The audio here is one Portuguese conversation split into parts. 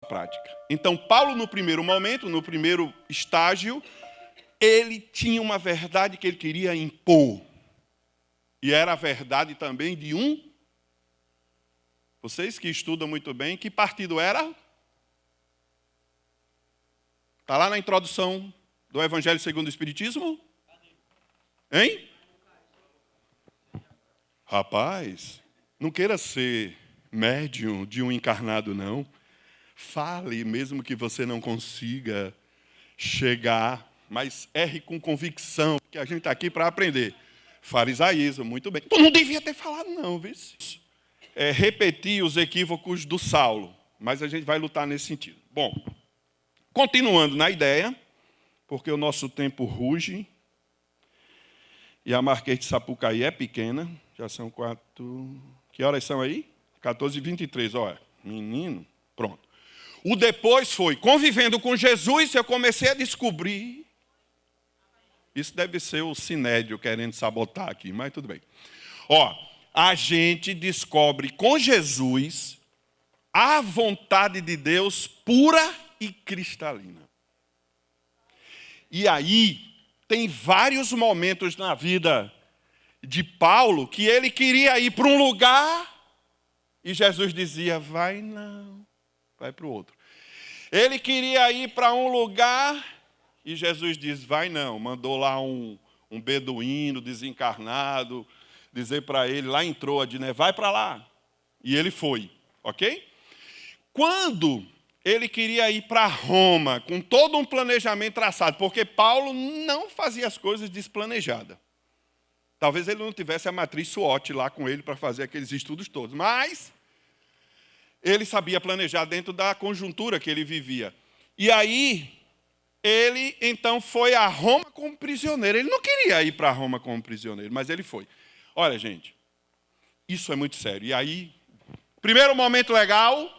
prática. Então, Paulo, no primeiro momento, no primeiro estágio, ele tinha uma verdade que ele queria impor. E era a verdade também de um. Vocês que estudam muito bem, que partido era? Está lá na introdução do Evangelho segundo o Espiritismo? Hein? Rapaz, não queira ser médium de um encarnado, não. Fale, mesmo que você não consiga chegar, mas erre com convicção, porque a gente está aqui para aprender. Farisaísmo, muito bem. Tu não devia ter falado, não, viu? Repetir os equívocos do Saulo, mas a gente vai lutar nesse sentido. Bom, continuando na ideia, porque o nosso tempo ruge, e a Marquês de Sapucaí é pequena, já são 4... Que horas são aí? 14h23, olha, menino, pronto. O depois foi, convivendo com Jesus, eu comecei a descobrir. Isso deve ser o Sinédio querendo sabotar aqui, mas tudo bem. A gente descobre com Jesus a vontade de Deus pura e cristalina. E aí, tem vários momentos na vida de Paulo que ele queria ir para um lugar e Jesus dizia, vai não. Vai para o outro. Ele queria ir para um lugar e Jesus diz, vai não. Mandou lá um beduíno desencarnado dizer para ele, lá em Troade, né? Vai para lá. E ele foi, ok? Quando ele queria ir para Roma, com todo um planejamento traçado, porque Paulo não fazia as coisas desplanejadas. Talvez ele não tivesse a matriz SWOT lá com ele para fazer aqueles estudos todos, mas ele sabia planejar dentro da conjuntura que ele vivia. E aí, ele então foi a Roma como prisioneiro. Ele não queria ir para Roma como prisioneiro, mas ele foi. Olha, gente, isso é muito sério. E aí, primeiro momento legal,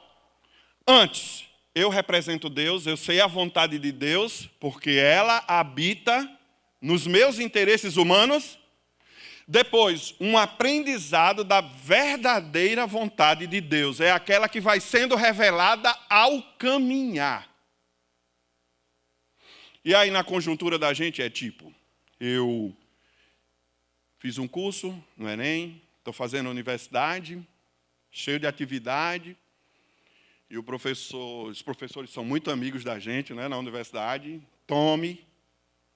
antes, eu represento Deus, eu sei a vontade de Deus, porque ela habita nos meus interesses humanos. Depois, um aprendizado da verdadeira vontade de Deus. É aquela que vai sendo revelada ao caminhar. E aí, na conjuntura da gente, é tipo, eu fiz um curso no Enem, estou fazendo a universidade, cheio de atividade, e os professores são muito amigos da gente, né, na universidade,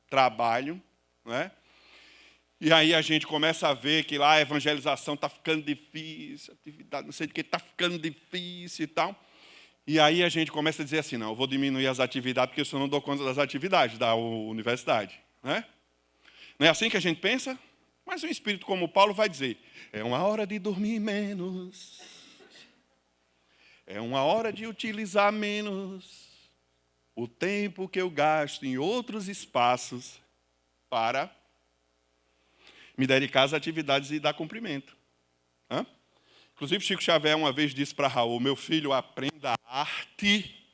trabalho, né? E aí a gente começa a ver que lá a evangelização está ficando difícil, atividade não sei de que está ficando difícil e tal. E aí a gente começa a dizer assim, não, eu vou diminuir as atividades, porque eu não dou conta das atividades da universidade. Né? Não é assim que a gente pensa? Mas um espírito como Paulo vai dizer, é uma hora de dormir menos, é uma hora de utilizar menos o tempo que eu gasto em outros espaços para me dedicar às atividades e dar cumprimento. Inclusive, Chico Xavier uma vez disse para Raul, meu filho, aprenda a arte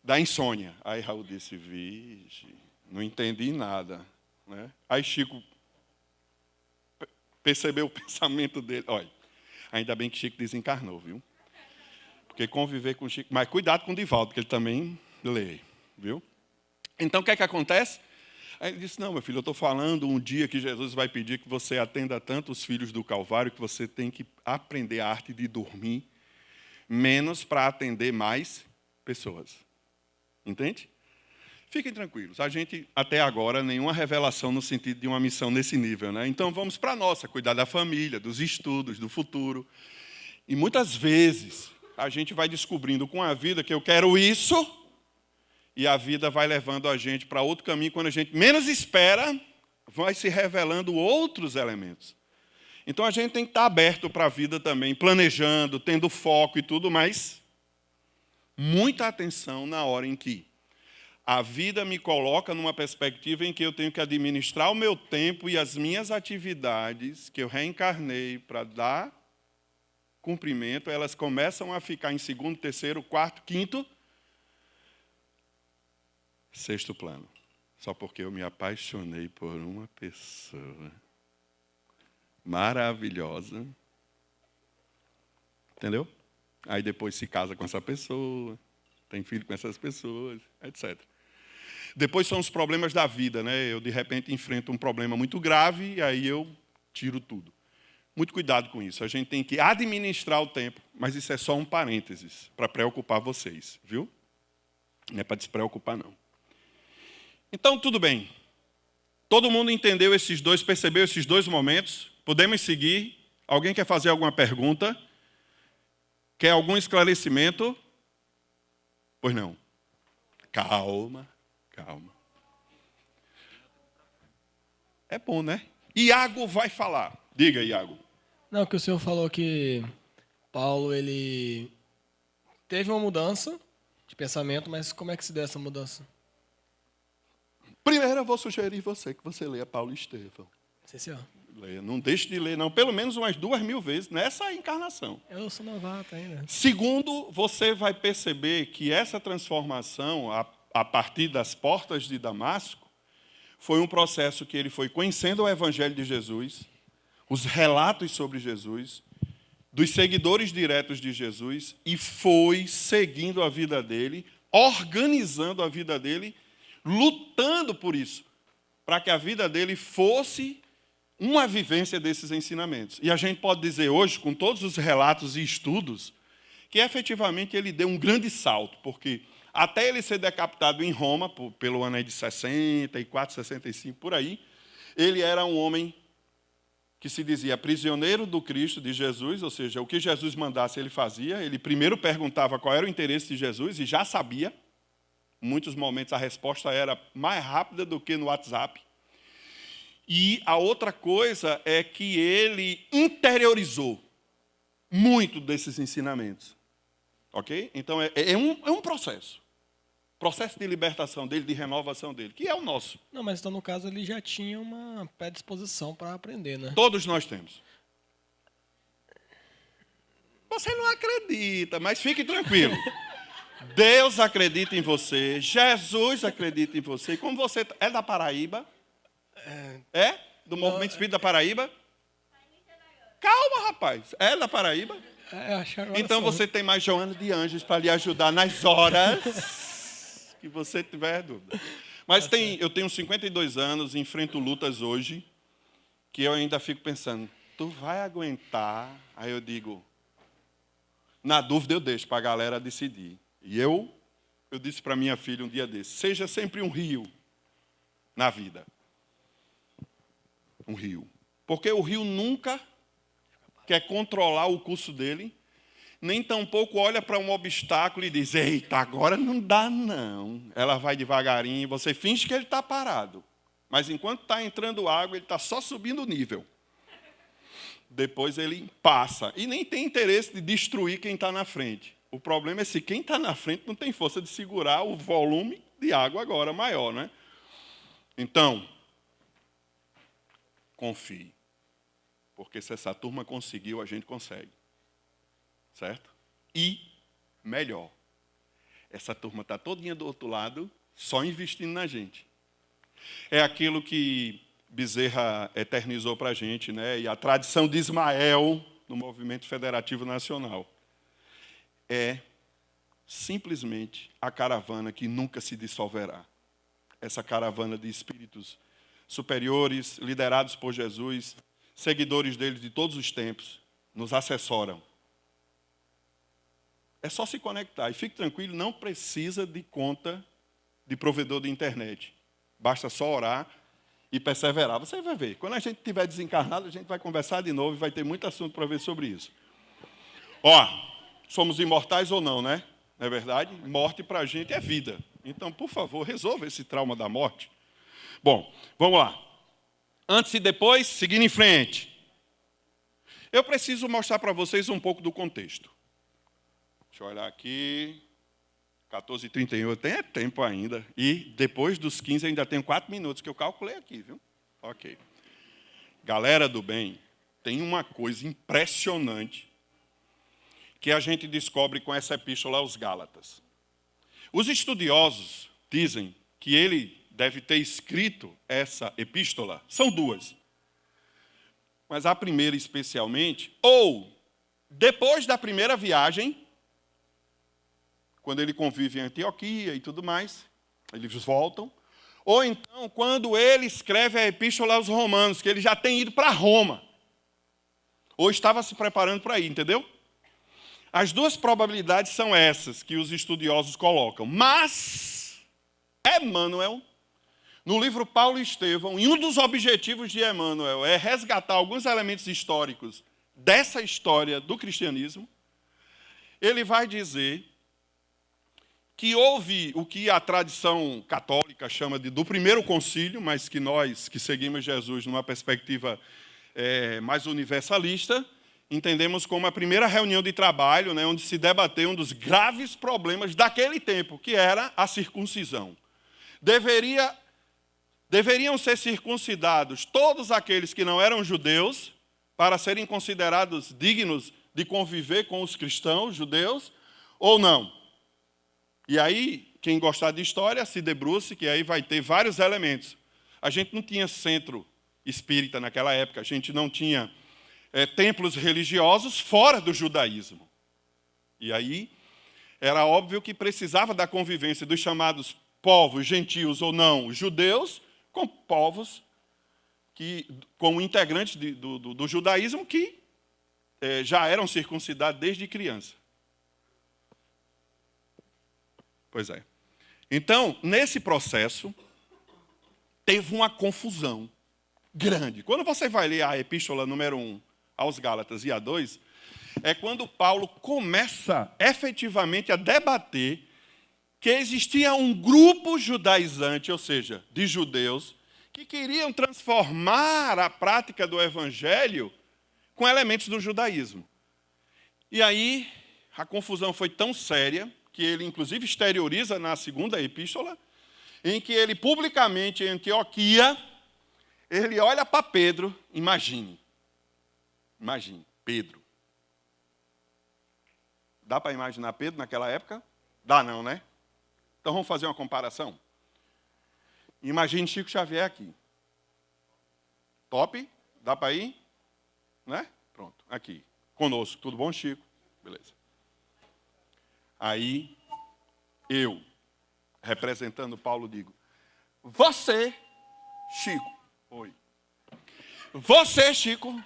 da insônia. Aí Raul disse, vixe, não entendi nada. Né? Aí Chico percebeu o pensamento dele. Olha, ainda bem que Chico desencarnou, viu? Porque conviver com Chico... Mas cuidado com o Divaldo, que ele também lê, viu? Então, o que é que acontece? Aí ele disse, não, meu filho, eu estou falando um dia que Jesus vai pedir que você atenda tanto os filhos do Calvário, que você tem que aprender a arte de dormir, menos para atender mais pessoas. Entende? Fiquem tranquilos, a gente, até agora, nenhuma revelação no sentido de uma missão nesse nível. Né? Então, vamos para a nossa, cuidar da família, dos estudos, do futuro. E muitas vezes, a gente vai descobrindo com a vida que eu quero isso... E a vida vai levando a gente para outro caminho. Quando a gente menos espera, vai se revelando outros elementos. Então, a gente tem que estar aberto para a vida também, planejando, tendo foco e tudo, mas muita atenção na hora em que a vida me coloca numa perspectiva em que eu tenho que administrar o meu tempo e as minhas atividades, que eu reencarnei para dar cumprimento, elas começam a ficar em segundo, terceiro, quarto, quinto, sexto plano. Só porque eu me apaixonei por uma pessoa maravilhosa. Entendeu? Aí depois se casa com essa pessoa. tem filho com essas pessoas, etc. Depois são os problemas da vida, né? Eu, de repente, enfrento um problema muito grave e aí eu tiro tudo. Muito cuidado com isso. A gente tem que administrar o tempo, mas isso é só um parênteses para preocupar vocês, viu? Não é para despreocupar, não. Então, tudo bem. Todo mundo entendeu esses dois, percebeu esses dois momentos? Podemos seguir? Alguém quer fazer alguma pergunta? Quer algum esclarecimento? Pois não. Calma. É bom, né? Iago vai falar. Diga, Iago. Não, que o senhor falou que Paulo, ele teve uma mudança de pensamento, mas como é que se deu essa mudança? Primeiro eu vou sugerir que você leia Paulo e Estevão. Sim, senhor. Leia, não deixe de ler, não. Pelo menos umas 2.000 vezes nessa encarnação. Eu sou novato ainda. Segundo, você vai perceber que essa transformação, a partir das portas de Damasco, foi um processo que ele foi conhecendo o Evangelho de Jesus, os relatos sobre Jesus, dos seguidores diretos de Jesus, e foi seguindo a vida dele, organizando a vida dele, lutando por isso, para que a vida dele fosse uma vivência desses ensinamentos. E a gente pode dizer hoje, com todos os relatos e estudos, que efetivamente ele deu um grande salto, porque até ele ser decapitado em Roma, pelo ano de 64, 65, por aí, ele era um homem que se dizia prisioneiro do Cristo, de Jesus, ou seja, o que Jesus mandasse ele fazia. Ele primeiro perguntava qual era o interesse de Jesus e já sabia. Em muitos momentos a resposta era mais rápida do que no WhatsApp. E a outra coisa é que ele interiorizou muito desses ensinamentos. Ok? Então, é um processo. Processo de libertação dele, de renovação dele, que é o nosso. Não, mas então, no caso, ele já tinha uma predisposição para aprender, né? Todos nós temos. Você não acredita, mas fique tranquilo. Deus acredita em você, Jesus acredita em você. E como você é da Paraíba? É? Do Movimento Espírita da Paraíba? Calma, rapaz. É da Paraíba? Então você tem mais Joana de Anjos para lhe ajudar nas horas que você tiver dúvida. Mas eu tenho 52 anos, enfrento lutas hoje, que eu ainda fico pensando, tu vai aguentar? Aí eu digo, na dúvida eu deixo para a galera decidir. E eu disse para minha filha um dia desse, seja sempre um rio na vida. Um rio. Porque o rio nunca quer controlar o curso dele, nem tampouco olha para um obstáculo e diz, eita, agora não dá não. Ela vai devagarinho, você finge que ele está parado. Mas enquanto está entrando água, ele está só subindo o nível. Depois ele passa. E nem tem interesse de destruir quem está na frente. O problema é se quem está na frente não tem força de segurar o volume de água agora maior, né? Então, confie. Porque se essa turma conseguiu, a gente consegue. Certo? E, melhor, essa turma está todinha do outro lado, só investindo na gente. É aquilo que Bezerra eternizou para a gente, né? E a tradição de Ismael, no Movimento Federativo Nacional. É simplesmente a caravana que nunca se dissolverá. Essa caravana de espíritos superiores, liderados por Jesus, seguidores dele de todos os tempos, nos assessoram. É só se conectar. E fique tranquilo, não precisa de conta de provedor de internet. Basta só orar e perseverar. Você vai ver. Quando a gente estiver desencarnado, a gente vai conversar de novo e vai ter muito assunto para ver sobre isso. Somos imortais ou não, né? Não é verdade? Morte para a gente é vida. Então, por favor, resolva esse trauma da morte. Bom, vamos lá. Antes e depois, seguindo em frente. Eu preciso mostrar para vocês um pouco do contexto. Deixa eu olhar aqui. 14h31, tem tempo ainda. E depois dos 15 ainda tenho 4 minutos, que eu calculei aqui, viu? Ok. Galera do bem, tem uma coisa impressionante que a gente descobre com essa epístola aos Gálatas. Os estudiosos dizem que ele deve ter escrito essa epístola. São duas. Mas a primeira especialmente, ou depois da primeira viagem, quando ele convive em Antioquia e tudo mais, eles voltam. Ou então, quando ele escreve a epístola aos Romanos, que ele já tem ido para Roma. Ou estava se preparando para ir, entendeu? As duas probabilidades são essas que os estudiosos colocam. Mas, Emmanuel, no livro Paulo e Estevão, e um dos objetivos de Emmanuel é resgatar alguns elementos históricos dessa história do cristianismo, ele vai dizer que houve o que a tradição católica chama de do primeiro concílio, mas que nós que seguimos Jesus numa perspectiva mais universalista, entendemos como a primeira reunião de trabalho, né, onde se debateu um dos graves problemas daquele tempo, que era a circuncisão. Deveriam ser circuncidados todos aqueles que não eram judeus, para serem considerados dignos de conviver com os cristãos judeus, ou não? E aí, quem gostar de história, se debruce, que aí vai ter vários elementos. A gente não tinha centro espírita naquela época, a gente não tinha templos religiosos fora do judaísmo. E aí, era óbvio que precisava da convivência dos chamados povos gentios ou não judeus, com povos como integrantes do judaísmo que já eram circuncidados desde criança. Pois é. Então, nesse processo, teve uma confusão grande. Quando você vai ler a epístola número 1 aos Gálatas e a 2, é quando Paulo começa efetivamente a debater que existia um grupo judaizante, ou seja, de judeus, que queriam transformar a prática do evangelho com elementos do judaísmo. E aí, a confusão foi tão séria que ele, inclusive, exterioriza na segunda epístola, em que ele, publicamente, em Antioquia, ele olha para Pedro, imagine, Pedro. Dá para imaginar Pedro naquela época? Dá não, né? Então vamos fazer uma comparação. Imagine Chico Xavier aqui. Top? Dá para ir? Né? Pronto, aqui. Conosco. Tudo bom, Chico? Beleza. Aí, eu, representando Paulo, digo: você, Chico. Oi. Você, Chico.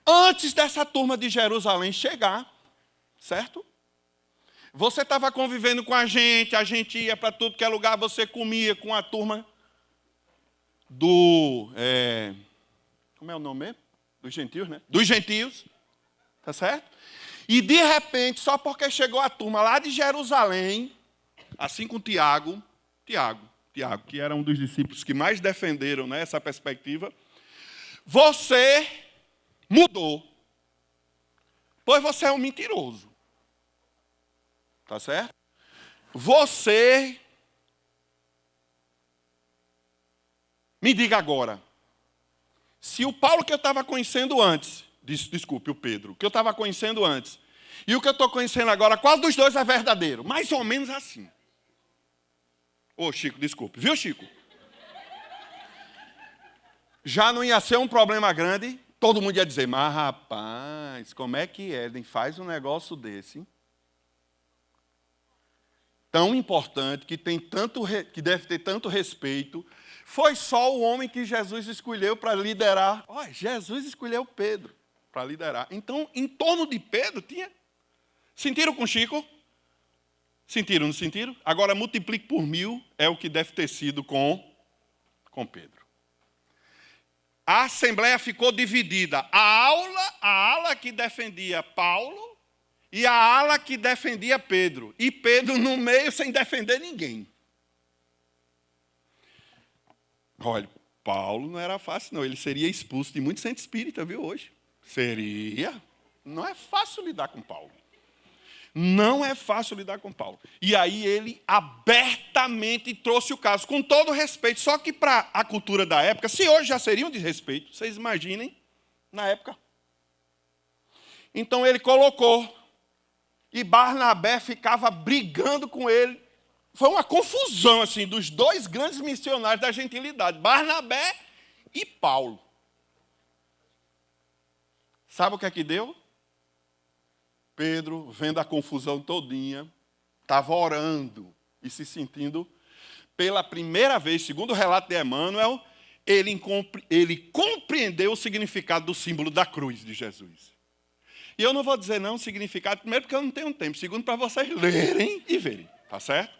Antes dessa turma de Jerusalém chegar, certo? Você estava convivendo com a gente ia para tudo que é lugar, você comia com a turma como é o nome mesmo? Dos gentios, né? Dos gentios, tá certo? E de repente, só porque chegou a turma lá de Jerusalém, assim com Tiago, que era um dos discípulos que mais defenderam, né, essa perspectiva, você mudou, pois você é um mentiroso. Tá certo? Você, me diga agora, se o Paulo que eu estava conhecendo antes, desculpe, o Pedro, que eu estava conhecendo antes, e o que eu estou conhecendo agora, qual dos dois é verdadeiro? Mais ou menos assim. Ô, Chico, desculpe. Viu, Chico? Já não ia ser um problema grande, todo mundo ia dizer: mas rapaz, como é que Éden faz um negócio desse? Tão importante, que que deve ter tanto respeito, foi só o homem que Jesus escolheu para liderar. Olha, Jesus escolheu Pedro para liderar. Então, em torno de Pedro tinha. Sentiram com Chico? Sentiram, não sentiram? Agora multiplique por 1000, é o que deve ter sido com Pedro. A assembleia ficou dividida. A ala que defendia Paulo, e a ala que defendia Pedro. E Pedro no meio sem defender ninguém. Olha, Paulo não era fácil, não. Ele seria expulso de muito centro espírita, viu, hoje? Seria. Não é fácil lidar com Paulo. Não é fácil lidar com Paulo. E aí ele abertamente trouxe o caso, com todo respeito. Só que para a cultura da época, se hoje já seria um desrespeito, vocês imaginem, na época. Então ele colocou. E Barnabé ficava brigando com ele. Foi uma confusão assim dos dois grandes missionários da gentilidade, Barnabé e Paulo. Sabe o que é que deu? Pedro, vendo a confusão todinha, estava orando e se sentindo, pela primeira vez, segundo o relato de Emmanuel, ele compreendeu o significado do símbolo da cruz de Jesus. E eu não vou dizer não o significado, primeiro porque eu não tenho tempo, segundo para vocês lerem e verem, tá certo?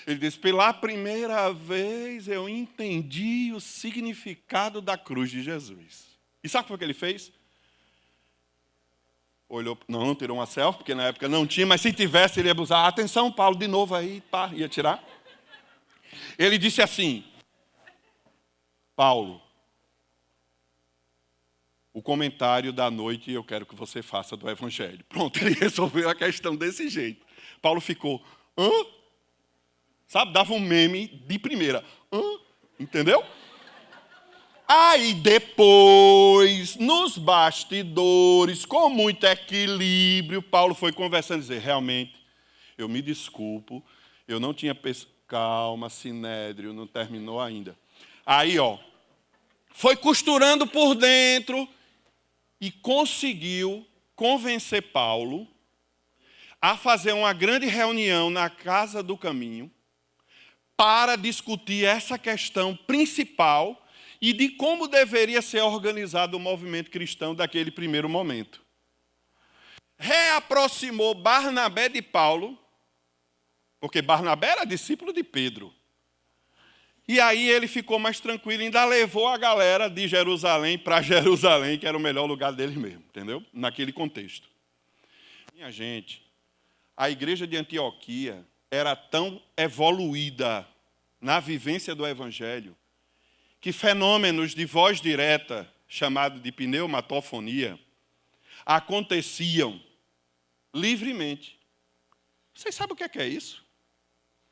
Ele diz, pela primeira vez eu entendi o significado da cruz de Jesus. E sabe o que ele fez? Olhou, não tirou uma selfie, porque na época não tinha, mas se tivesse ele ia usar, atenção Paulo, de novo aí, pá, ia tirar. Ele disse assim, Paulo, o comentário da noite eu quero que você faça do Evangelho. Pronto, ele resolveu a questão desse jeito. Paulo ficou, hã? Sabe, dava um meme de primeira. Hã? Entendeu? Aí depois, nos bastidores, com muito equilíbrio, Paulo foi conversando e dizer, realmente, eu me desculpo, eu não tinha calma, Sinédrio, não terminou ainda. Aí, foi costurando por dentro e conseguiu convencer Paulo a fazer uma grande reunião na Casa do Caminho para discutir essa questão principal e de como deveria ser organizado o movimento cristão daquele primeiro momento. Reaproximou Barnabé de Paulo, porque Barnabé era discípulo de Pedro. E aí ele ficou mais tranquilo, ainda levou a galera de Jerusalém para Jerusalém, que era o melhor lugar deles mesmo, entendeu? Naquele contexto. Minha gente, a igreja de Antioquia era tão evoluída na vivência do Evangelho, que fenômenos de voz direta, chamado de pneumatofonia, aconteciam livremente. Vocês sabem o que é isso?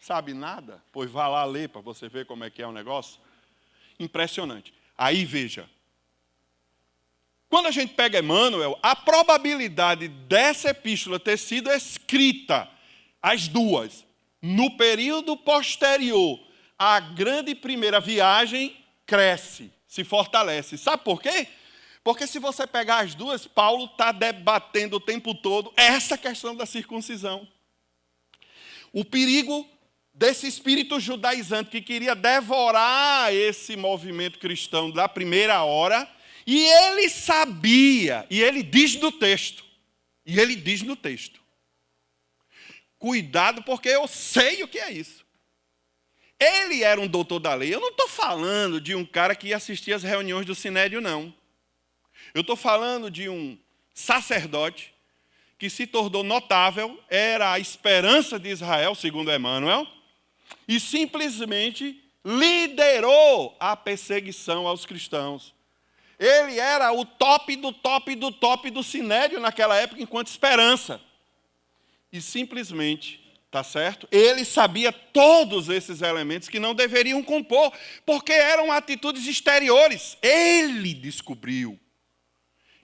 Sabe nada? Pois vá lá ler para você ver como é que é o negócio. Impressionante. Aí veja. Quando a gente pega Emmanuel, a probabilidade dessa epístola ter sido escrita, as duas, no período posterior à grande primeira viagem, cresce, se fortalece. Sabe por quê? Porque se você pegar as duas, Paulo está debatendo o tempo todo essa questão da circuncisão. O perigo desse espírito judaizante que queria devorar esse movimento cristão da primeira hora, e ele sabia, e ele diz no texto, cuidado porque eu sei o que é isso. Ele era um doutor da lei. Eu não estou falando de um cara que assistia às reuniões do Sinédrio, não. Eu estou falando de um sacerdote que se tornou notável, era a esperança de Israel, segundo Emmanuel, e simplesmente liderou a perseguição aos cristãos. Ele era o top do top do top do Sinédrio naquela época, enquanto esperança. E simplesmente, tá certo? Ele sabia todos esses elementos que não deveriam compor, porque eram atitudes exteriores. Ele descobriu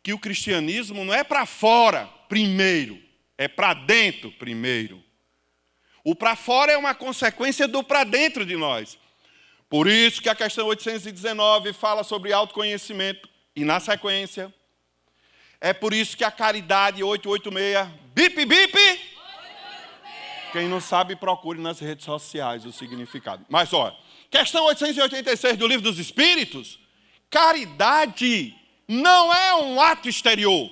que o cristianismo não é para fora primeiro, é para dentro primeiro. O para fora é uma consequência do para dentro de nós. Por isso que a questão 819 fala sobre autoconhecimento. E na sequência, é por isso que a caridade 886, bip, bip. Quem não sabe, procure nas redes sociais o significado. Mas, olha, questão 886 do Livro dos Espíritos, caridade não é um ato exterior.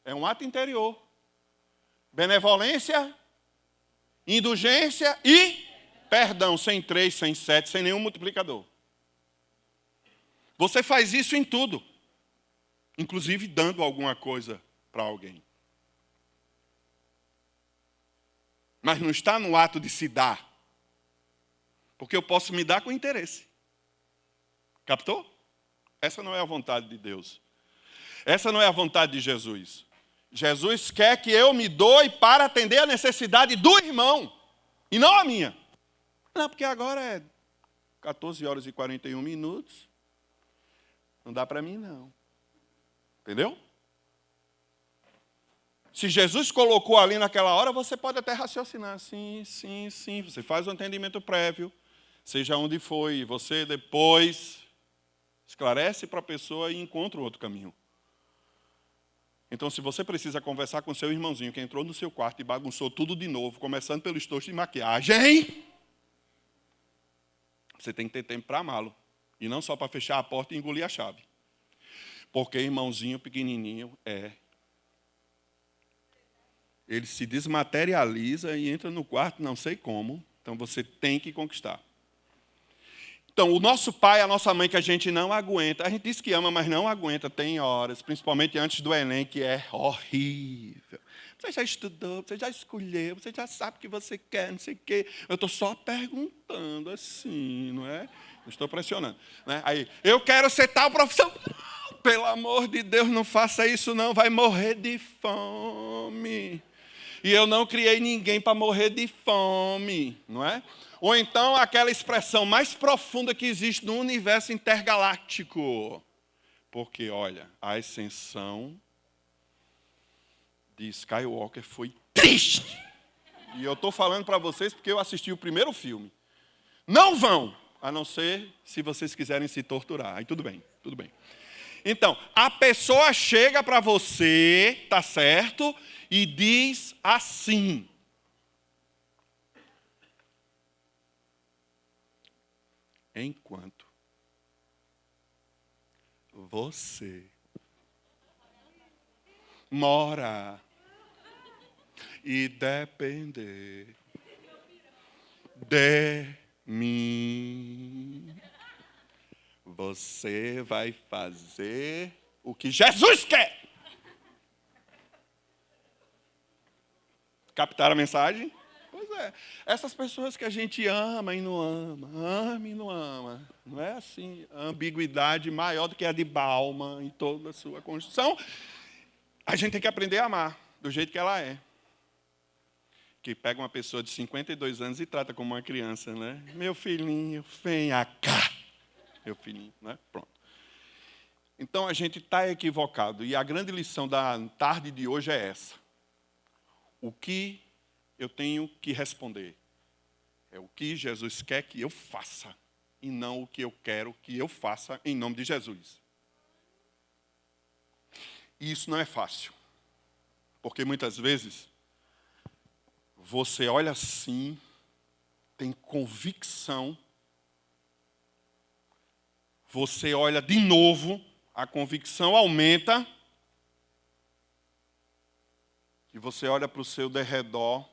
É um ato interior. Benevolência, indulgência e perdão, sem 3, sem 7, sem nenhum multiplicador. Você faz isso em tudo, inclusive dando alguma coisa para alguém. Mas não está no ato de se dar, porque eu posso me dar com interesse. Captou? Essa não é a vontade de Deus. Essa não é a vontade de Jesus. Jesus quer que eu me doe para atender a necessidade do irmão, e não a minha. Não, porque agora é 14 horas e 41 minutos. Não dá para mim, não. Entendeu? Se Jesus colocou ali naquela hora, você pode até raciocinar. Sim, sim, sim. Você faz um entendimento prévio, seja onde foi, e você depois esclarece para a pessoa e encontra outro caminho. Então, se você precisa conversar com seu irmãozinho que entrou no seu quarto e bagunçou tudo de novo, começando pelo estojo de maquiagem, você tem que ter tempo para amá-lo. E não só para fechar a porta e engolir a chave. Porque irmãozinho pequenininho ele se desmaterializa e entra no quarto, não sei como. Então, você tem que conquistar. Então, o nosso pai, a nossa mãe, que a gente não aguenta. A gente diz que ama, mas não aguenta. Tem horas, principalmente antes do Enem, que é horrível. Você já estudou, você já escolheu, você já sabe o que você quer, não sei o quê. Eu estou só perguntando assim, não é? Não estou pressionando. Né? Aí, eu quero ser tal profissão. Não, pelo amor de Deus, não faça isso não, vai morrer de fome. E eu não criei ninguém para morrer de fome, não é? Ou então aquela expressão mais profunda que existe no universo intergaláctico. Porque, olha, a ascensão de Skywalker foi triste. E eu estou falando para vocês porque eu assisti o primeiro filme. Não vão, a não ser se vocês quiserem se torturar. Aí tudo bem, tudo bem. Então, a pessoa chega para você, tá certo? E diz assim: enquanto você mora e depender de mim, você vai fazer o que Jesus quer. Captaram a mensagem? Pois é. Essas pessoas que a gente ama e não ama e não ama. Não é assim, a ambiguidade maior do que a de Bauman em toda a sua construção. A gente tem que aprender a amar do jeito que ela é. Que pega uma pessoa de 52 anos e trata como uma criança, né? Meu filhinho, venha cá. Meu filhinho, né? Pronto. Então a gente está equivocado. E a grande lição da tarde de hoje é essa. O que eu tenho que responder é o que Jesus quer que eu faça e não o que eu quero que eu faça em nome de Jesus. E isso não é fácil, porque muitas vezes você olha assim, tem convicção, você olha de novo, a convicção aumenta, e você olha para o seu derredor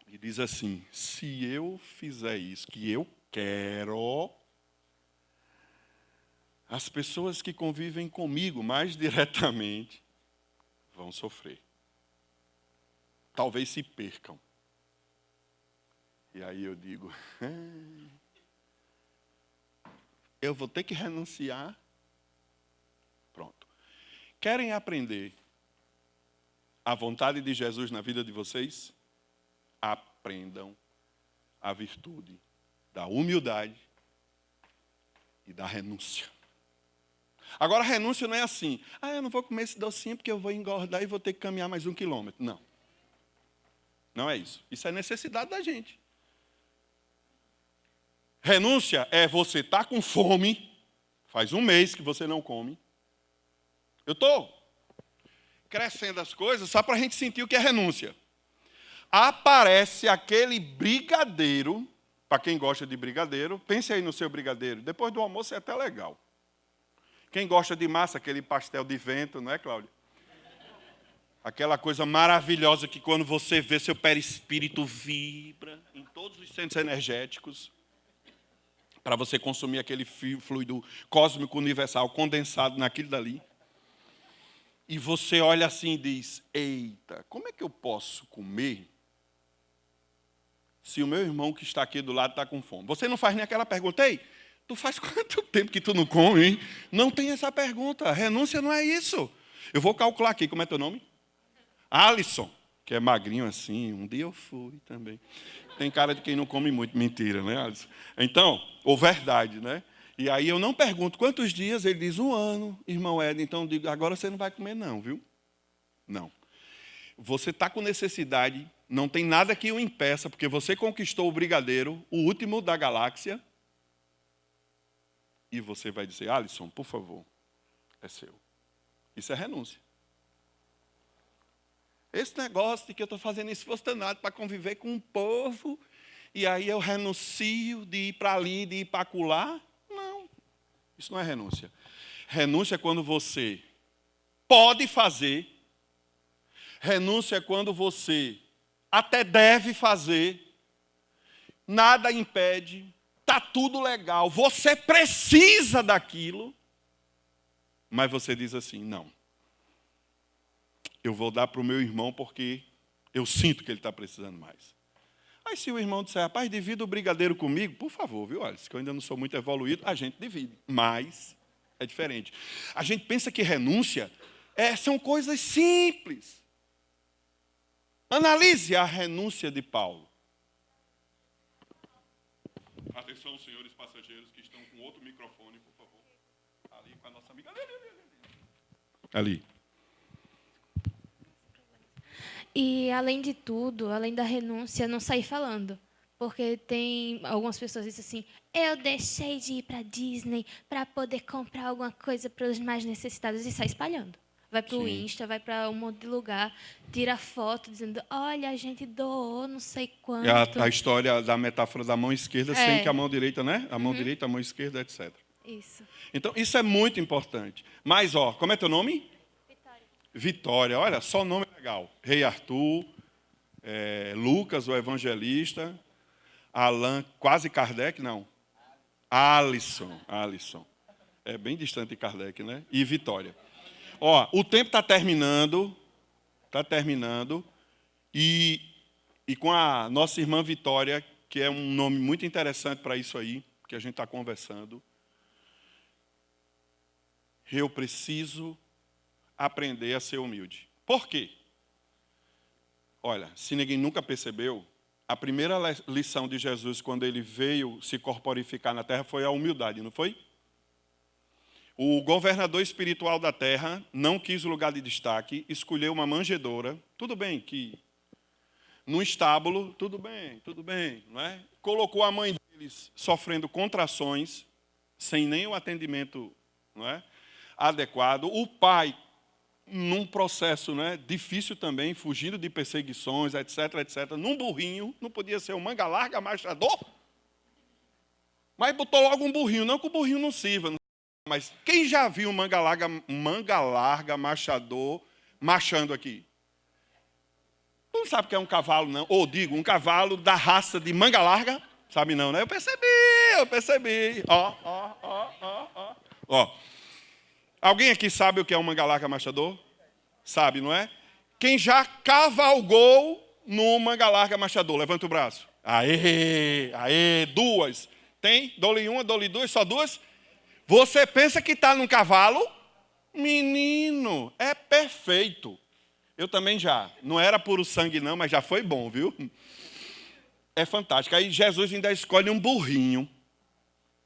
e diz assim: se eu fizer isso que eu quero, as pessoas que convivem comigo mais diretamente vão sofrer. Talvez se percam. E aí eu digo: eu vou ter que renunciar? Pronto. Querem aprender a vontade de Jesus na vida de vocês? Aprendam a virtude da humildade e da renúncia. Agora, a renúncia não é assim: eu não vou comer esse docinho porque eu vou engordar e vou ter que caminhar mais 1 quilômetro. Não. Não é isso. Isso é necessidade da gente. Renúncia é você estar com fome, faz 1 mês que você não come. Eu estou crescendo as coisas só para a gente sentir o que é renúncia. Aparece aquele brigadeiro, para quem gosta de brigadeiro, pense aí no seu brigadeiro. Depois do almoço é até legal. Quem gosta de massa, aquele pastel de vento, não é, Cláudia? Aquela coisa maravilhosa que quando você vê, seu perispírito vibra em todos os centros energéticos, para você consumir aquele fluido cósmico universal condensado naquilo dali. E você olha assim e diz: eita, como é que eu posso comer se o meu irmão que está aqui do lado está com fome? Você não faz nem aquela pergunta: ei, tu faz quanto tempo que tu não come, hein? Não tem essa pergunta. Renúncia não é isso. Eu vou calcular aqui. Como é teu nome? Alisson, que é magrinho assim. Um dia eu fui também. Tem cara de quem não come muito. Mentira, né, Alisson? Então, ou verdade, né? E aí eu não pergunto quantos dias, ele diz 1 ano, irmão Ed. Então eu digo: agora você não vai comer não, viu? Não. Você está com necessidade, não tem nada que o impeça, porque você conquistou o brigadeiro, o último da galáxia. E você vai dizer: Alisson, por favor, é seu. Isso é renúncia. Esse negócio de que eu estou fazendo esforço danado para conviver com um povo, e aí eu renuncio de ir para ali, de ir para acolá. Não, isso não é renúncia. Renúncia é quando você pode fazer. Renúncia é quando você até deve fazer. Nada impede. Está tudo legal. Você precisa daquilo. Mas você diz assim, não. Eu vou dar para o meu irmão porque eu sinto que ele está precisando mais. Aí se o irmão disser, rapaz, divida o brigadeiro comigo, por favor, viu? Olha, se eu ainda não sou muito evoluído, a gente divide. Mas é diferente. A gente pensa que renúncia são coisas simples. Analise a renúncia de Paulo. Atenção, senhores passageiros que estão com outro microfone, por favor. Ali com a nossa amiga. Ali. E, além de tudo, além da renúncia, não sair falando. Porque tem algumas pessoas que dizem assim, eu deixei de ir para a Disney para poder comprar alguma coisa para os mais necessitados e sai espalhando. Vai para o Insta, vai para um monte de lugar, tira foto dizendo, olha, a gente doou não sei quanto. É a história da metáfora da mão esquerda, sem que a mão direita, né? A mão direita, a mão esquerda, etc. Isso. Então, isso é muito importante. Mas, como é teu nome? Vitória, olha, só nome legal. Rei Arthur, Lucas, o evangelista, Allan, quase Kardec, não. Alisson. É bem distante de Kardec, né? E Vitória. O tempo está terminando. E com a nossa irmã Vitória, que é um nome muito interessante para isso aí, que a gente está conversando. Eu preciso aprender a ser humilde. Por quê? Olha, se ninguém nunca percebeu, a primeira lição de Jesus, quando ele veio se corporificar na terra, foi a humildade, não foi? O governador espiritual da terra não quis lugar de destaque, escolheu uma manjedoura. Tudo bem que no estábulo, tudo bem, não é? Colocou a mãe deles sofrendo contrações, sem nenhum atendimento, não é, adequado. O pai, num processo, né, difícil também, fugindo de perseguições, etc. Num burrinho, não podia ser um manga larga machador, mas botou logo um burrinho. Não que o burrinho não sirva, mas quem já viu um manga larga machador machando aqui? Tu não sabe o que é um cavalo, não? Ou digo, um cavalo da raça de manga larga? Sabe não, né? Eu percebi. Ó. Alguém aqui sabe o que é um manga larga machador? Sabe, não é? Quem já cavalgou no manga larga machador? Levanta o braço. Aê, duas. Tem? Dou-lhe uma, dou-lhe duas, só duas? Você pensa que está num cavalo? Menino, é perfeito. Eu também já. Não era puro sangue não, mas já foi bom, viu? É fantástico. Aí Jesus ainda escolhe um burrinho.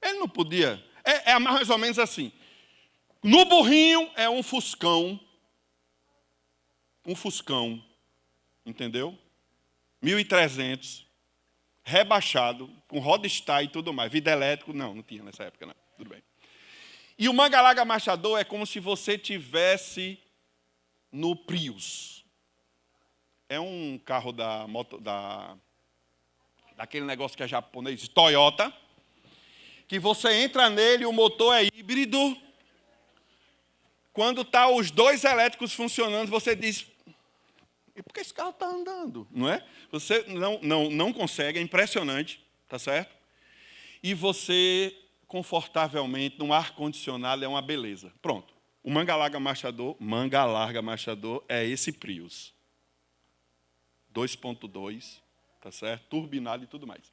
Ele não podia. É mais ou menos assim. No burrinho é um fuscão. Entendeu? 1.300. Rebaixado, com roda-estar e tudo mais. Vida elétrico, não tinha nessa época, não. Tudo bem. E o manga larga machador é como se você tivesse no Prius. É um carro daquele negócio que é japonês, Toyota, que você entra nele, o motor é híbrido. Quando está os dois elétricos funcionando, você diz, e por que esse carro está andando? Não é? Você não consegue, é impressionante, tá certo? E você, confortavelmente, num ar-condicionado, é uma beleza. Pronto. O manga larga machador é esse Prius. 2.2, tá certo? Turbinado e tudo mais.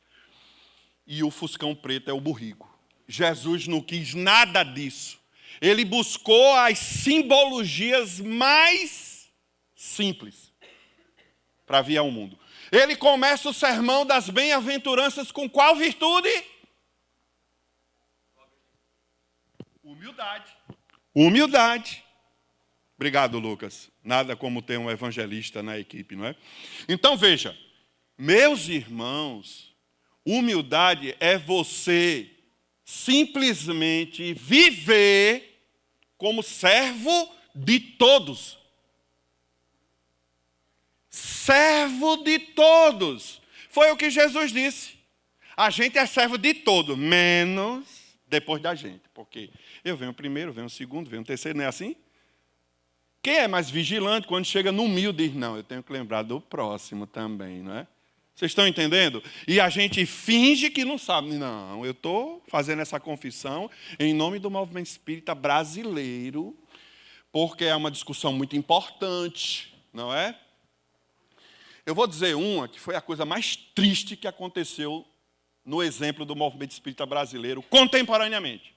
E o fuscão preto é o burrico. Jesus não quis nada disso. Ele buscou as simbologias mais simples para vir ao mundo. Ele começa o sermão das bem-aventuranças com qual virtude? Humildade. Obrigado, Lucas. Nada como ter um evangelista na equipe, não é? Então, veja, meus irmãos, humildade é você simplesmente viver como servo de todos. servo de todos. Foi o que Jesus disse. A gente é servo de todos, menos depois da gente. Porque eu venho primeiro, venho segundo, venho terceiro, não é assim? Quem é mais vigilante, quando chega no 1000, diz, não, eu tenho que lembrar do próximo também, não é? Vocês estão entendendo? E a gente finge que não sabe. Não, eu estou fazendo essa confissão em nome do movimento espírita brasileiro, porque é uma discussão muito importante, não é? Eu vou dizer uma que foi a coisa mais triste que aconteceu no exemplo do movimento espírita brasileiro contemporaneamente.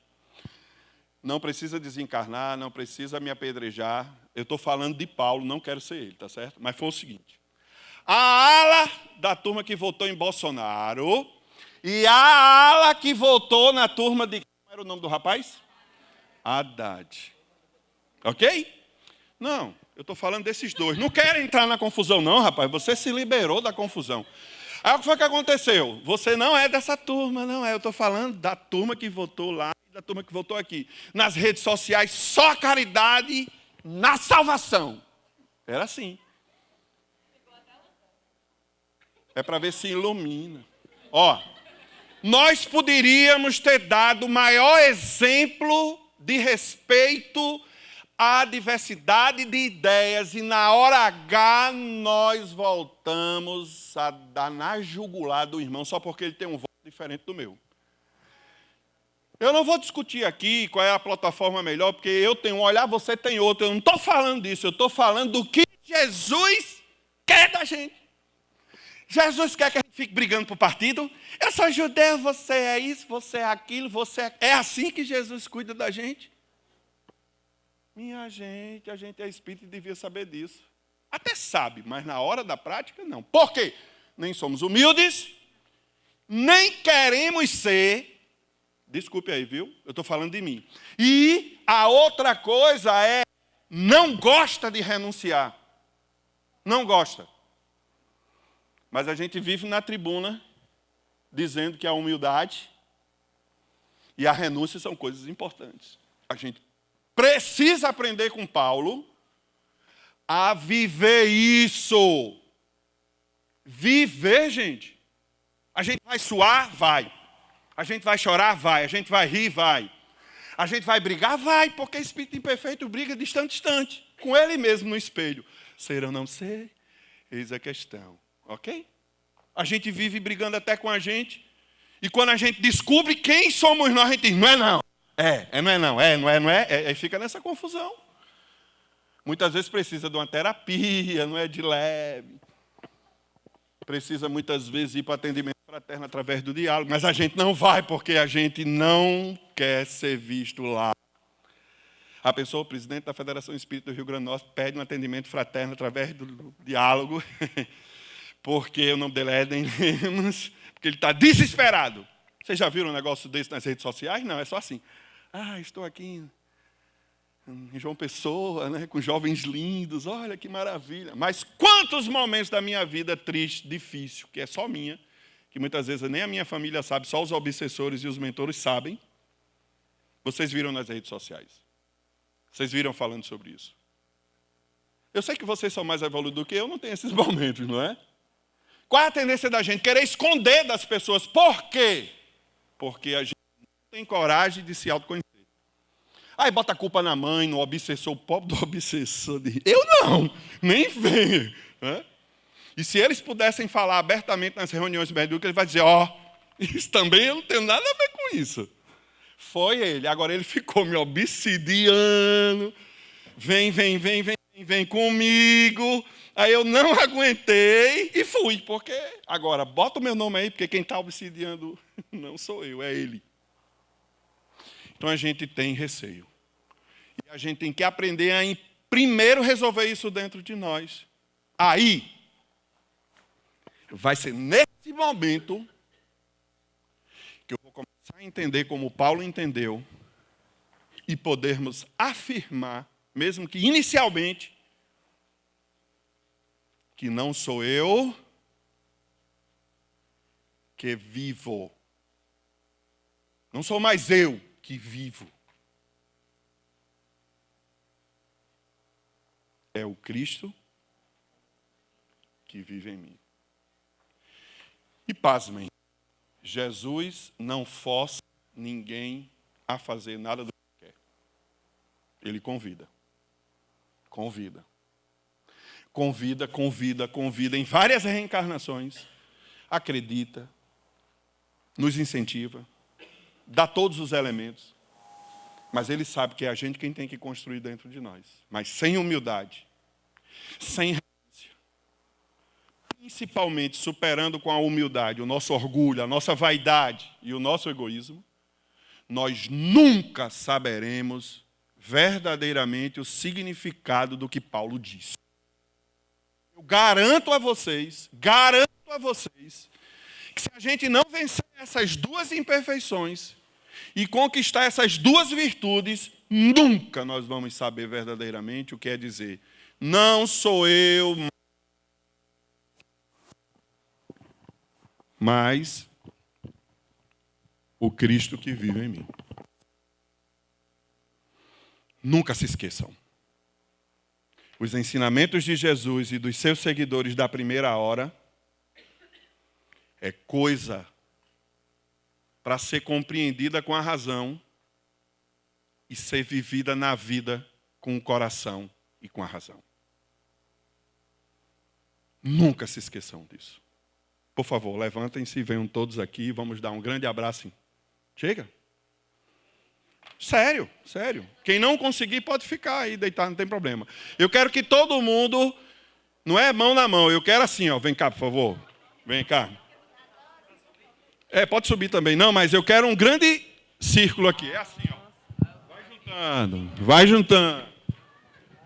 Não precisa desencarnar, não precisa me apedrejar. Eu estou falando de Paulo, não quero ser ele, tá certo? Mas foi o seguinte. A ala da turma que votou em Bolsonaro e a ala que votou na turma de... Como era o nome do rapaz? Haddad. Ok? Não, eu estou falando desses dois. Não quero entrar na confusão não, rapaz. Você se liberou da confusão. Aí o que foi que aconteceu? Você não é dessa turma, não é. Eu estou falando da turma que votou lá e da turma que votou aqui. Nas redes sociais, só caridade na salvação. Era assim. É para ver se ilumina. Ó, nós poderíamos ter dado o maior exemplo de respeito à diversidade de ideias e na hora H nós voltamos a dar na jugular do irmão só porque ele tem um voto diferente do meu. Eu não vou discutir aqui qual é a plataforma melhor, porque eu tenho um olhar, você tem outro. Eu não estou falando disso, eu estou falando do que Jesus quer da gente. Jesus quer que a gente fique brigando por partido. Eu sou judeu, você é isso, você é aquilo, você é... É assim que Jesus cuida da gente? Minha gente, a gente é espírita e devia saber disso. Até sabe, mas na hora da prática, não. Por quê? Nem somos humildes, nem queremos ser. Desculpe aí, viu? Eu estou falando de mim. E a outra coisa é, não gosta de renunciar. Não gosta. Mas a gente vive na tribuna dizendo que a humildade e a renúncia são coisas importantes. A gente precisa aprender com Paulo a viver isso. Viver, gente. A gente vai suar? Vai. A gente vai chorar? Vai. A gente vai rir? Vai. A gente vai brigar? Vai, porque espírito imperfeito briga distante, com ele mesmo no espelho. Ser ou não ser? Eis a questão. Ok? A gente vive brigando até com a gente. E quando a gente descobre quem somos nós, a gente diz, não é não. Não é não. Não é. Aí fica nessa confusão. Muitas vezes precisa de uma terapia, não é de leve. Precisa muitas vezes ir para atendimento fraterno através do diálogo. Mas a gente não vai porque a gente não quer ser visto lá. A pessoa, o presidente da Federação Espírita do Rio Grande do Norte, pede um atendimento fraterno através do diálogo. Porque o nome dele é Eden Lemos, porque ele está desesperado. Vocês já viram um negócio desse nas redes sociais? Não, é só assim. Estou aqui em João Pessoa, né, com jovens lindos, olha que maravilha. Mas quantos momentos da minha vida triste, difícil, que é só minha, que muitas vezes nem a minha família sabe, só os obsessores e os mentores sabem, vocês viram nas redes sociais. Vocês viram falando sobre isso. Eu sei que vocês são mais evoluídos do que eu, não tenho esses momentos, não é? Qual é a tendência da gente? Querer esconder das pessoas. Por quê? Porque a gente não tem coragem de se autoconhecer. Aí bota a culpa na mãe, no obsessor, o pobre do obsessor. Eu não, nem venho. Né? E se eles pudessem falar abertamente nas reuniões médicas, ele vai dizer, isso também eu não tenho nada a ver com isso. Foi ele, agora ele ficou me obsidiando. Vem comigo. Aí eu não aguentei e fui, porque agora bota o meu nome aí, porque quem está obsidiando não sou eu, é ele. Então a gente tem receio. E a gente tem que aprender a primeiro resolver isso dentro de nós. Aí, vai ser nesse momento que eu vou começar a entender como Paulo entendeu e podermos afirmar, mesmo que inicialmente, que não sou eu que vivo. Não sou mais eu que vivo. É o Cristo que vive em mim. E pasmem, Jesus não força ninguém a fazer nada do que quer. Ele convida. Convida. Convida, convida, convida em várias reencarnações. Acredita, nos incentiva, dá todos os elementos. Mas ele sabe que é a gente quem tem que construir dentro de nós. Mas sem humildade, sem renúncia, principalmente superando com a humildade o nosso orgulho, a nossa vaidade e o nosso egoísmo, nós nunca saberemos verdadeiramente o significado do que Paulo disse. Eu garanto a vocês, que se a gente não vencer essas duas imperfeições e conquistar essas duas virtudes, nunca nós vamos saber verdadeiramente o que é dizer: não sou eu, mas o Cristo que vive em mim. Nunca se esqueçam. Os ensinamentos de Jesus e dos seus seguidores da primeira hora é coisa para ser compreendida com a razão e ser vivida na vida com o coração e com a razão. Nunca se esqueçam disso. Por favor, levantem-se e venham todos aqui e vamos dar um grande abraço. Chega. Sério, sério. Quem não conseguir pode ficar aí deitado, não tem problema. Eu quero que todo mundo, não é mão na mão, eu quero assim, ó, vem cá, por favor. Vem cá. Pode subir também. Não, mas eu quero um grande círculo aqui. É assim, ó. Vai juntando, vai juntando.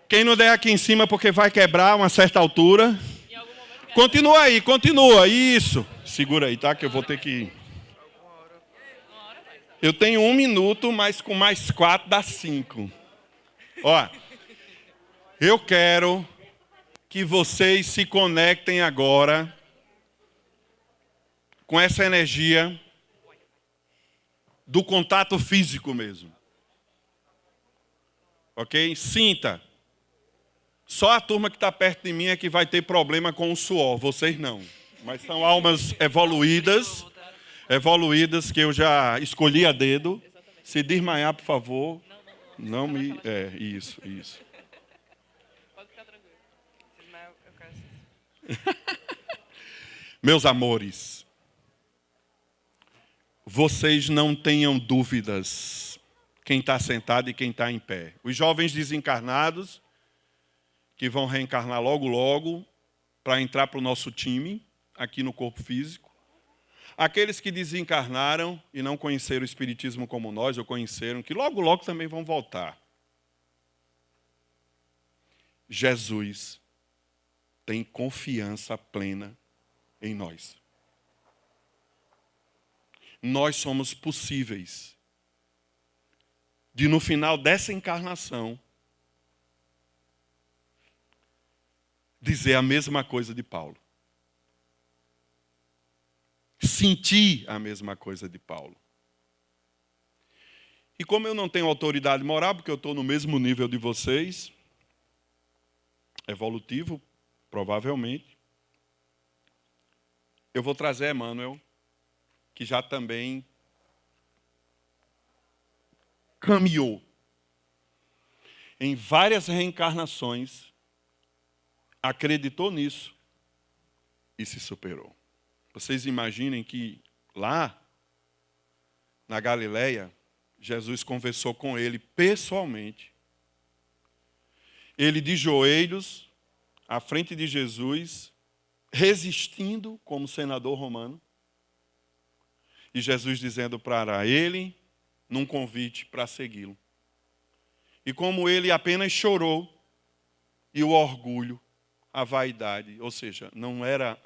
Quem não der aqui em cima porque vai quebrar uma certa altura. Continua aí, continua. Isso. Segura aí, tá? Que eu vou ter que... Eu tenho 1 minuto, mas com mais 4 dá 5. Ó, eu quero que vocês se conectem agora com essa energia do contato físico mesmo. Ok? Sinta. Só a turma que está perto de mim é que vai ter problema com o suor. Vocês não. Mas são almas evoluídas que eu já escolhi a dedo. Se desmaiar, por favor. Não me... Isso. Pode ficar tranquilo. Se desmaiar, eu quero... Meus amores, vocês não tenham dúvidas quem está sentado e quem está em pé. Os jovens desencarnados, que vão reencarnar logo, logo, para entrar para o nosso time, aqui no corpo físico. Aqueles que desencarnaram e não conheceram o Espiritismo como nós, ou conheceram, que logo, logo também vão voltar. Jesus tem confiança plena em nós. Nós somos possíveis de, no final dessa encarnação, dizer a mesma coisa de Paulo. Sentir a mesma coisa de Paulo. E como eu não tenho autoridade moral, porque eu estou no mesmo nível de vocês, evolutivo, provavelmente, eu vou trazer Emmanuel, que já também caminhou em várias reencarnações, acreditou nisso e se superou. Vocês imaginem que lá, na Galileia, Jesus conversou com ele pessoalmente. Ele de joelhos, à frente de Jesus, resistindo como senador romano. E Jesus dizendo para ele, num convite para segui-lo. E como ele apenas chorou, e o orgulho, a vaidade, ou seja, não era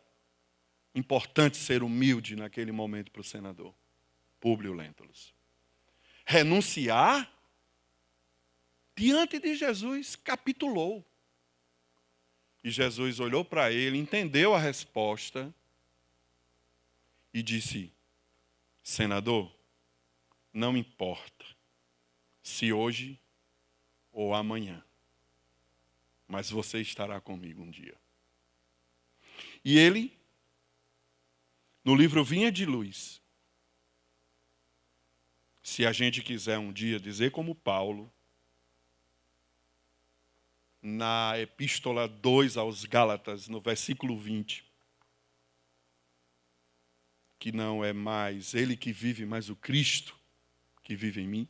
importante ser humilde naquele momento para o senador Públio Lentulus. Renunciar diante de Jesus, capitulou. E Jesus olhou para ele, entendeu a resposta e disse: senador, não importa se hoje ou amanhã, mas você estará comigo um dia. E ele, no livro Vinha de Luz, se a gente quiser um dia dizer como Paulo, na Epístola 2 aos Gálatas, no versículo 20, que não é mais ele que vive, mas o Cristo que vive em mim,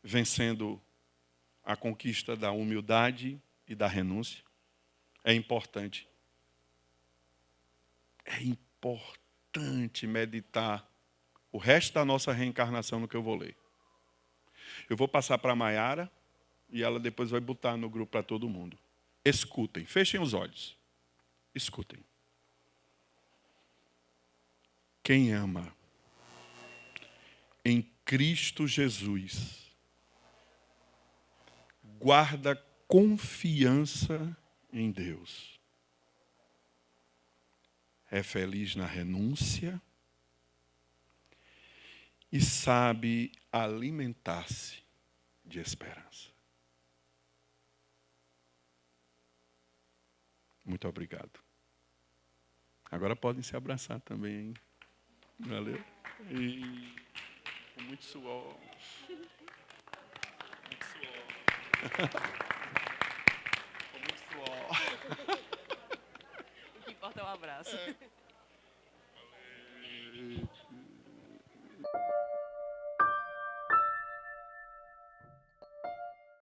vencendo a conquista da humildade e da renúncia, é importante. É importante meditar o resto da nossa reencarnação no que eu vou ler. Eu vou passar para a Maiara e ela depois vai botar no grupo para todo mundo. Escutem, fechem os olhos. Escutem. Quem ama em Cristo Jesus guarda confiança em Deus. É feliz na renúncia e sabe alimentar-se de esperança. Muito obrigado. Agora podem se abraçar também, hein? Valeu. E com muito suor. Muito suor. Com muito suor. O que importa é o abraço.